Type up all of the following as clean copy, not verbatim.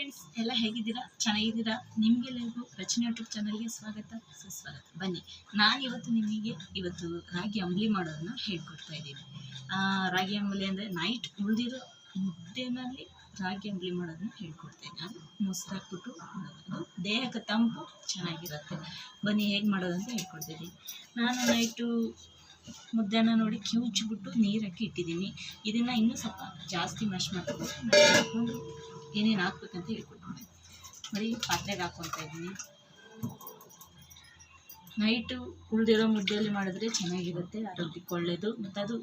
Friends ಎಲ್ಲ ಹೇಗಿದ್ದೀರಾ? ಚೆನ್ನಾಗಿದ್ದೀರಾ? ನಿಮಗೆಲ್ಲರಿಗೂ ರಚನೆ ಯೂಟ್ಯೂಬ್ ಚಾನಲ್ಗೆ ಸ್ವಾಗತ ಸುಸ್ವಾಗತ. ಬನ್ನಿ, ನಾನು ಇವತ್ತು ರಾಗಿ ಅಂಬಲಿ ಮಾಡೋದನ್ನ ಹೇಳ್ಕೊಡ್ತಾ ಇದ್ದೀನಿ. ರಾಗಿ ಅಂಬಲಿ ಅಂದರೆ ನೈಟ್ ಉಳಿದಿರೋ ಮುದ್ದೆನಲ್ಲಿ ರಾಗಿ ಅಂಬಲಿ ಮಾಡೋದನ್ನ ಹೇಳ್ಕೊಡ್ತಾ ಇದ್ದೀನಿ. ಅದು ಮೊಸರು ಹಾಕ್ಬಿಟ್ಟು ಮಾಡೋದು, ದೇಹಕ್ಕೆ ತಂಪು, ಚೆನ್ನಾಗಿರುತ್ತೆ. ಬನ್ನಿ ಹೇಗೆ ಮಾಡೋದಂತ ಹೇಳ್ಕೊಡ್ತಿದ್ದೀನಿ. ನಾನು ನೈಟು ಮುದ್ದೆನ ನೋಡಿ ಕಿವುಚ್ಬಿಟ್ಟು ನೀರು ಹಾಕಿ ಇಟ್ಟಿದ್ದೀನಿ. ಇದನ್ನು ಇನ್ನೂ ಸ್ವಲ್ಪ ಜಾಸ್ತಿ ಮ್ಯಾಶ್ ಮಾಡ್ಕೊಂಡು ಏನೇನು ಹಾಕ್ಬೇಕಂತ ಹೇಳ್ಕೊಡ್ತೀನಿ. ಬರೀ ಪಾತ್ರೆಗೆ ಹಾಕ್ಕೊತಾ ಇದ್ದೀನಿ. ನೈಟು ಉಳಿದಿರೋ ಮುದ್ದೆಯಲ್ಲಿ ಮಾಡಿದ್ರೆ ಚೆನ್ನಾಗಿರುತ್ತೆ, ಆರೋಗ್ಯಕ್ಕೆ ಒಳ್ಳೆಯದು. ಮತ್ತು ಅದು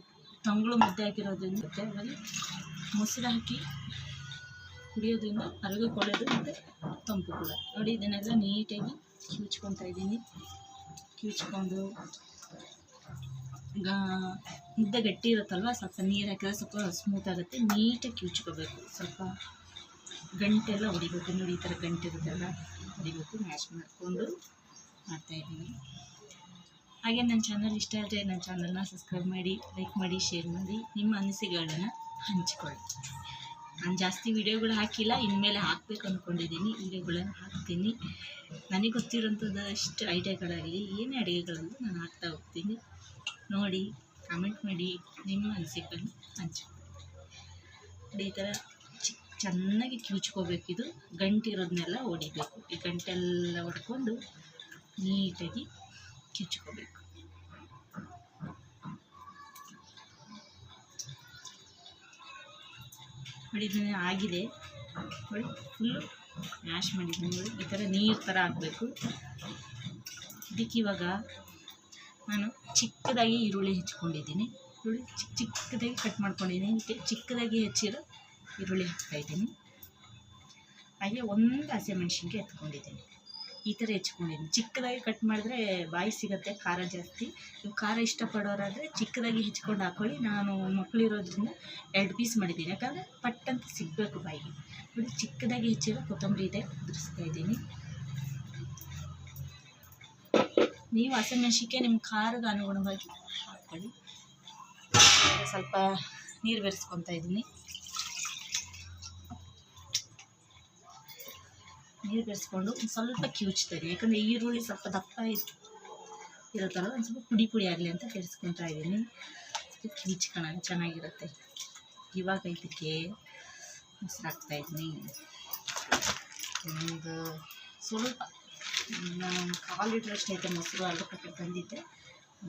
ತಂಗಳು ಮುದ್ದೆ ಹಾಕಿರೋದ್ರಿಂದ ಮತ್ತು ಬರೀ ಮೊಸರು ಹಾಕಿ ಕುಡಿಯೋದ್ರಿಂದ ಆರೋಗ್ಯಕ್ಕೆ ಒಳ್ಳೆಯದು ಮತ್ತು ತಂಪು ಕೂಡ. ನೋಡಿ, ಇದನ್ನೆಲ್ಲ ನೀಟಾಗಿ ಕಿವುಚ್ಕೊತಾ ಇದ್ದೀನಿ. ಕಿವುಚ್ಕೊಂಡು ಮುದ್ದೆ ಗಟ್ಟಿ ಇರುತ್ತಲ್ವ, ಸ್ವಲ್ಪ ನೀರು ಹಾಕಿದ್ರೆ ಸ್ವಲ್ಪ ಸ್ಮೂತ್ ಆಗುತ್ತೆ. ನೀಟಾಗಿ ಕಿವುಚ್ಕೋಬೇಕು, ಸ್ವಲ್ಪ ಗಂಟೆಲ್ಲ ಹೊಡಿಬೇಕು. ನೋಡಿ, ಈ ಥರ ಗಂಟೆ ಇರುತ್ತಲ್ಲ ಹೊಡಿಬೇಕು. ಮ್ಯಾಶ್ ಮಾಡಿಕೊಂಡು ಮಾಡ್ತಾಯಿದ್ದೀನಿ. ಹಾಗೆ ನನ್ನ ಚಾನಲ್ ಇಷ್ಟ ಆದರೆ ನನ್ನ ಚಾನಲ್ನ ಸಬ್ಸ್ಕ್ರೈಬ್ ಮಾಡಿ, ಲೈಕ್ ಮಾಡಿ, ಶೇರ್ ಮಾಡಿ, ನಿಮ್ಮ ಅನಿಸಿಕೆಗಳನ್ನ ಹಂಚಿಕೊಳ್ಳಿ. ನಾನು ಜಾಸ್ತಿ ವೀಡಿಯೋಗಳು ಹಾಕಿಲ್ಲ, ಇನ್ಮೇಲೆ ಹಾಕಬೇಕು ಅಂದ್ಕೊಂಡಿದ್ದೀನಿ. ವೀಡಿಯೋಗಳನ್ನು ಹಾಕ್ತೀನಿ. ನನಗೆ ಗೊತ್ತಿರೋಂಥದ್ದು ಅಷ್ಟು ಐಡಿಯಾಗಳಾಗಲಿ ಏನೇ ಅಡುಗೆಗಳಲ್ಲೂ ನಾನು ಹಾಕ್ತಾ ಹೋಗ್ತೀನಿ. ನೋಡಿ, ಕಮೆಂಟ್ ಮಾಡಿ, ನಿಮ್ಮ ಅನಿಸಿಕೆಗಳನ್ನ ಹಂಚಿಕೊಳ್ಳಿ. ಈ ಥರ ಚೆನ್ನಾಗಿ ಕಿವುಚ್ಕೋಬೇಕಿದು. ಗಂಟಿರೋದನ್ನೆಲ್ಲ ಹೊಡಿಬೇಕು. ಈ ಗಂಟೆಲ್ಲ ಹೊಡ್ಕೊಂಡು ನೀಟಾಗಿ ಕಿವುಚ್ಕೋಬೇಕು. ನೋಡಿ, ಇದನ್ನ ಆಗಿದೆ. ನೋಡಿ, ಫುಲ್ಲು ಮ್ಯಾಶ್ ಮಾಡಿದ್ದೀನಿ. ನೋಡಿ, ಈ ಥರ ನೀರು ಥರ ಹಾಕಬೇಕು. ಇದಕ್ಕೆ ಇವಾಗ ನಾನು ಚಿಕ್ಕದಾಗಿ ಈರುಳ್ಳಿ ಹೆಚ್ಚಿಕೊಂಡಿದ್ದೀನಿ. ನೋಡಿ, ಚಿಕ್ಕದಾಗಿ ಕಟ್ ಮಾಡ್ಕೊಂಡಿದ್ದೀನಿ. ಇದಕ್ಕೆ ಚಿಕ್ಕದಾಗಿ ಹೆಚ್ಚಿರೋ ಈರುಳ್ಳಿ ಹಾಕ್ತಾಯಿದ್ದೀನಿ. ಹಾಗೆ ಒಂದು ಹಸಿಮೆಣ್ಸಿನ್ಕಾಯಿ ಎತ್ಕೊಂಡಿದ್ದೀನಿ. ಈ ಥರ ಹೆಚ್ಕೊಂಡಿದ್ದೀನಿ. ಚಿಕ್ಕದಾಗಿ ಕಟ್ ಮಾಡಿದ್ರೆ ಬಾಯಿ ಸಿಗುತ್ತೆ, ಖಾರ ಜಾಸ್ತಿ. ನೀವು ಖಾರ ಇಷ್ಟಪಡೋರಾದರೆ ಚಿಕ್ಕದಾಗಿ ಹೆಚ್ಕೊಂಡು ಹಾಕ್ಕೊಳ್ಳಿ. ನಾನು ಮಕ್ಕಳಿರೋದ್ರಿಂದ 2 ಪೀಸ್ ಮಾಡಿದ್ದೀನಿ, ಯಾಕಂದರೆ ಪಟ್ಟಂತ ಸಿಗಬೇಕು ಬಾಯಿಗೆ. ನೋಡಿ, ಚಿಕ್ಕದಾಗಿ ಹೆಚ್ಚಿರೋ ಕೊತ್ತಂಬರಿ ಇದೆ, ಉದುರಿಸ್ತಾ ಇದ್ದೀನಿ. ನೀವು ಹಸಿಮೆಣ್ಸಿನ್ಕಾಯಿ ನಿಮ್ಮ ಖಾರಕ್ಕೆ ಅನುಗುಣವಾಗಿ ಹಾಕ್ಕೊಳ್ಳಿ. ಸ್ವಲ್ಪ ನೀರು ಬೆರೆಸ್ಕೊತಾ ಇದ್ದೀನಿ. ನೀರು ಬೆರೆಸ್ಕೊಂಡು ಒಂದು ಸ್ವಲ್ಪ ಕಿವುಚ್ತೀನಿ, ಯಾಕಂದರೆ ಈರುಳ್ಳಿ ಸ್ವಲ್ಪ ದಪ್ಪ ಇರುತ್ತಲ್ಲ, ಒಂದು ಸ್ವಲ್ಪ ಪುಡಿ ಆಗಲಿ ಅಂತ ಬೆರೆಸ್ಕೊತಾ ಇದ್ದೀನಿ. ಕಿವುಚ್ಕೊಳ್ಳೋಣ, ಚೆನ್ನಾಗಿರುತ್ತೆ. ಇವಾಗ ಇದಕ್ಕೆ ಮೊಸರು ಹಾಕ್ತಾಯಿದ್ದೀನಿ. ಒಂದು ಸ್ವಲ್ಪ 1/4 ಲೀಟ್ರ್ ಅಷ್ಟು ಐತೆ ಮೊಸರು, ಅರ್ಧ ಪ್ಯಾಕೆಟ್ ತಂದಿದ್ದೆ,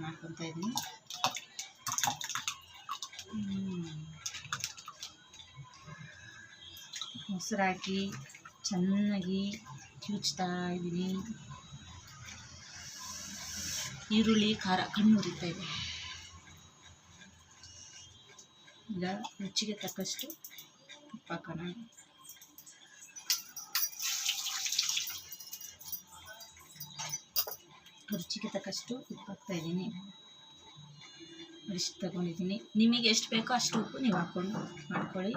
ಮಾಡ್ಕೊತಾ ಇದ್ದೀನಿ. ಮೊಸರು ಹಾಕಿ ಚೆನ್ನಾಗಿ ಕಿವುಚ್ತಾ ಇದ್ದೀನಿ. ಈರುಳ್ಳಿ ಖಾರ ಕಣ್ಣು ಉರಿತಾ ಇದೆ. ಈಗ ರುಚಿಗೆ ತಕ್ಕಷ್ಟು ಉಪ್ಪು ಹಾಕೋಣ. ರುಚಿಗೆ ತಕ್ಕಷ್ಟು ಉಪ್ಪು ಹಾಕ್ತಾಯಿದ್ದೀನಿ. ಇಷ್ಟು ತಗೊಂಡಿದ್ದೀನಿ. ನಿಮಗೆ ಎಷ್ಟು ಬೇಕೋ ಅಷ್ಟು ಉಪ್ಪು ನೀವು ಹಾಕ್ಕೊಂಡು ಮಾಡ್ಕೊಳ್ಳಿ.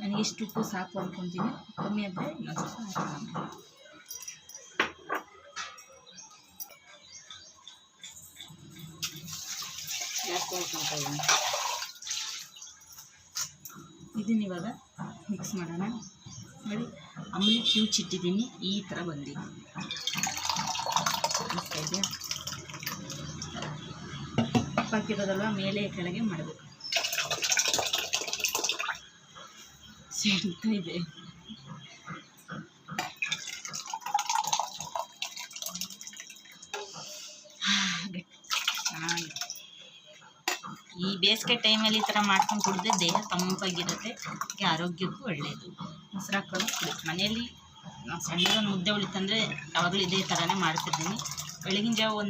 ನನಗೆ ಇಷ್ಟು ಉಪ್ಪು ಸಾಕು ಅಂದ್ಕೊತೀನಿ. ಕಮ್ಮಿ ಆದರೆ ಇನ್ನೊಂದು ಸ್ವಲ್ಪ ಹಾಕೋಣ. ಜಾಸ್ತಿ ಹಾಕ್ಕೊತಾ ಇದ್ದೀನಿ. ಇದನ್ನ ಇವಾಗ ಮಿಕ್ಸ್ ಮಾಡೋಣ. ನೋಡಿ, ಅಂಬಲಿ ಕಿವುಚಿಟ್ಟಿದ್ದೀನಿ. ಈ ಥರ ಬಂದಿದೆ. ಅನಿಸ್ತಾ ಇದೆಯಾ? ಉಪ್ಪು ಹಾಕಿರೋದಲ್ವ, ಮೇಲೆ ಕೆಳಗೆ ಮಾಡಬೇಕು. ಸಿಗ್ತಾ ಇದೆ. ಚೆನ್ನಾಗಿದೆ. ಈ ಬೇಸಿಗೆ ಟೈಮಲ್ಲಿ ಈ ಥರ ಮಾಡ್ಕೊಂಡು ಕುಡಿದ್ರೆ ದೇಹ ತಂಪಾಗಿರುತ್ತೆ, ಆರೋಗ್ಯಕ್ಕೂ ಒಳ್ಳೆಯದು. ಮೊಸರು ಹಾಕ್ಕೊಂಡು ಕುಡಿ. ಮನೆಯಲ್ಲಿ ಸಣ್ಣದೊಂದು ಮುದ್ದೆ ಉಳಿತಂದರೆ ಯಾವಾಗಲೂ ಇದೇ ಥರನೇ ಮಾಡ್ತಿದ್ದೀನಿ. ಬೆಳಗಿನ ಜಾವ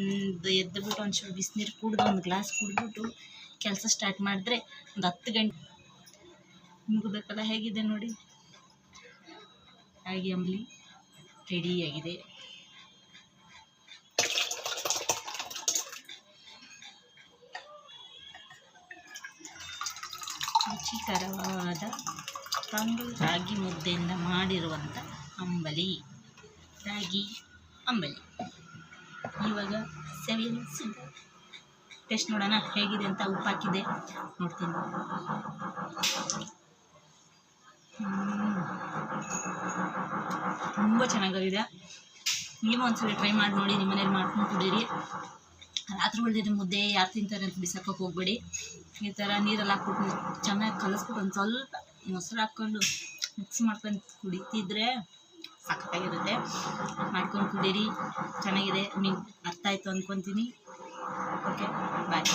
ಎದ್ದುಬಿಟ್ಟು ಒಂಚೂರು ಬಿಸಿನೀರು ಕುಡಿದು ಒಂದು ಗ್ಲಾಸ್ ಕುಡಿದ್ಬಿಟ್ಟು ಕೆಲಸ ಸ್ಟಾರ್ಟ್ ಮಾಡಿದ್ರೆ ಒಂದು 10 ಗಂಟೆ ಮುಗಬೇಕಲ್ಲ. ಹೇಗಿದೆ ನೋಡಿ, ರಾಗಿ ಅಂಬಲಿ ರೆಡಿಯಾಗಿದೆ. ರುಚಿಕರವಾದ ತಂಗಳು ರಾಗಿ ಮುದ್ದೆಯಿಂದ ಮಾಡಿರುವಂಥ ಅಂಬಲಿ, ರಾಗಿ ಅಂಬಲಿ ಇವಾಗ ಸವಿಯಲು ಸಿದ್ಧ. ಟೇಸ್ಟ್ ನೋಡೋಣ ಹೇಗಿದೆ ಅಂತ. ಉಪ್ಪು ಹಾಕಿದೆ, ನೋಡ್ತೀನಿ. ತುಂಬ ಚೆನ್ನಾಗಿದೆ. ನೀವು ಒಂದ್ಸಲ ಟ್ರೈ ಮಾಡಿ ನೋಡಿ, ನಿಮ್ಮ ಮನೇಲಿ ಮಾಡ್ಕೊಂಡು ಕುಡೀರಿ. ರಾತ್ರಿ ಉಳಿದಿದ್ದು ಮುದ್ದೆ ಯಾರು ತಿಂತಾರೆ ಅಂತ ಬಿಸಾಕೋಕೆ ಹೋಗ್ಬೇಡಿ. ಈ ಥರ ನೀರಲ್ಲಿ ಹಾಕ್ಬಿಟ್ಟು ಚೆನ್ನಾಗಿ ಕಲಿಸ್ಬಿಟ್ಟು ಒಂದು ಸ್ವಲ್ಪ ಮೊಸರು ಹಾಕ್ಕೊಂಡು ಮಿಕ್ಸ್ ಮಾಡ್ಕೊಂಡು ಕುಡಿತಿದ್ರೆ ಸಖತ್ತಾಗಿರುತ್ತೆ. ಮಾಡ್ಕೊಂಡು ಕುಡೀರಿ, ಚೆನ್ನಾಗಿದೆ. ನಿಮ್ಗೆ ಅರ್ಥ ಆಯಿತು ಅಂದ್ಕೊತೀನಿ. ಓಕೆ, ಬಾಯ್.